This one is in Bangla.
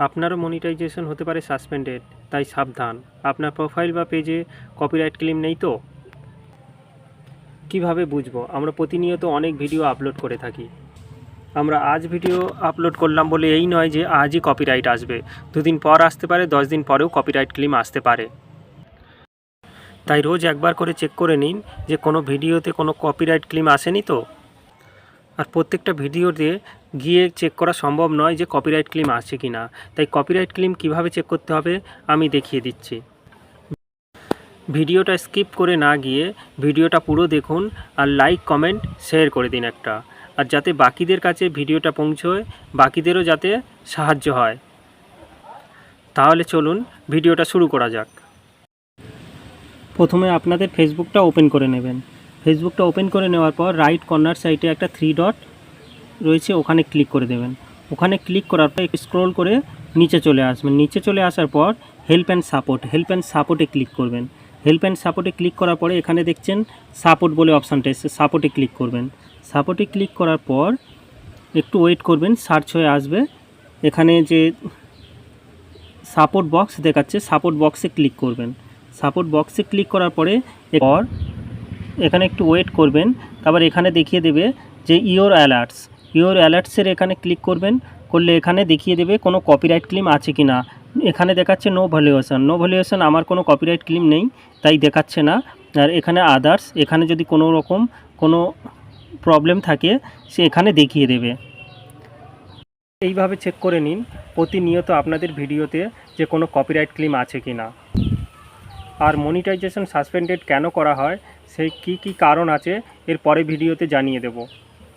আপনারও মনিটাইজেশন হতে পারে সাসপেন্ডেড, তাই সাবধান। আপনার প্রোফাইল বা পেজে কপিরাইট ক্লেম নেই তো? কিভাবে বুঝবো? আমরা প্রতিনিয়ত অনেক ভিডিও আপলোড করে থাকি। আমরা আজ ভিডিও আপলোড করলাম বলে এই নয় যে আজই কপিরাইট আসবে। 2 দিন পর আসতে পারে, 10 দিন পরেও কপিরাইট ক্লেম আসতে পারে। তাই রোজ একবার করে চেক করে নিন যে কোনো ভিডিওতে কোনো কপিরাইট ক্লেম আসেনি তো। আর প্রত্যেকটা ভিডিওতে গিয়ে চেক করা সম্ভব নয় যে কপিরাইট ক্লেম আসছে কি না। তাই কপিরাইট ক্লেম কিভাবে চেক করতে হবে আমি দেখিয়ে দিচ্ছি। ভিডিওটা স্কিপ করে না গিয়ে ভিডিওটা পুরো দেখুন, আর লাইক কমেন্ট শেয়ার করে দিন একটা। আর যাতে বাকিদের কাছে ভিডিওটা পৌঁছয়, বাকিদেরও যাতে সাহায্য হয়। তাহলে চলুন ভিডিওটা শুরু করা যাক। প্রথমে আপনাদের ফেসবুকটা ওপেন করে নেবেন। ফেসবুকটা ওপেন করে নেওয়ার পর রাইট কর্নার সাইডে একটা 3 ডট রয়েছে, ওখানে ক্লিক করে দেবেন। ওখানে ক্লিক করার পর স্ক্রল করে নিচে চলে আসবেন। নিচে চলে আসার পর হেল্প অ্যান্ড সাপোর্টে ক্লিক করবেন। হেল্প অ্যান্ড সাপোর্টে ক্লিক করার পরে এখানে দেখছেন সাপোর্ট বলে অপশানটা এসে, সাপোর্টে ক্লিক করবেন। সাপোর্টে ক্লিক করার পর একটু ওয়েট করবেন, সার্চ হয়ে আসবে। এখানে যে সাপোর্ট বক্স দেখাচ্ছে, সাপোর্ট বক্সে ক্লিক করবেন। সাপোর্ট বক্সে ক্লিক করার পরে এখানে একটু ওয়েট করবেন। তারপর এখানে দেখিয়ে দেবে যে ইওর অ্যালার্টসের এখানে ক্লিক করবেন। করলে এখানে দেখিয়ে দেবে কোনো কপিরাইট ক্লেম আছে কি না। এখানে দেখাচ্ছে নো ভ্যালুয়েশন, আমার কোনো কপিরাইট ক্লেম নেই তাই দেখাচ্ছে না। আর এখানে আদার্স, এখানে যদি কোনো রকম কোনো প্রবলেম থাকে সে এখানে দেখিয়ে দেবে। এইভাবে চেক করে নিন প্রতিনিয়ত আপনাদের ভিডিওতে যে কোনো কপিরাইট ক্লেম আছে কি না। আর মনিটাইজেশন সাসপেন্ডেড কেন করা হয়, সেই কী কারণ আছে এর পরে ভিডিওতে জানিয়ে দেব।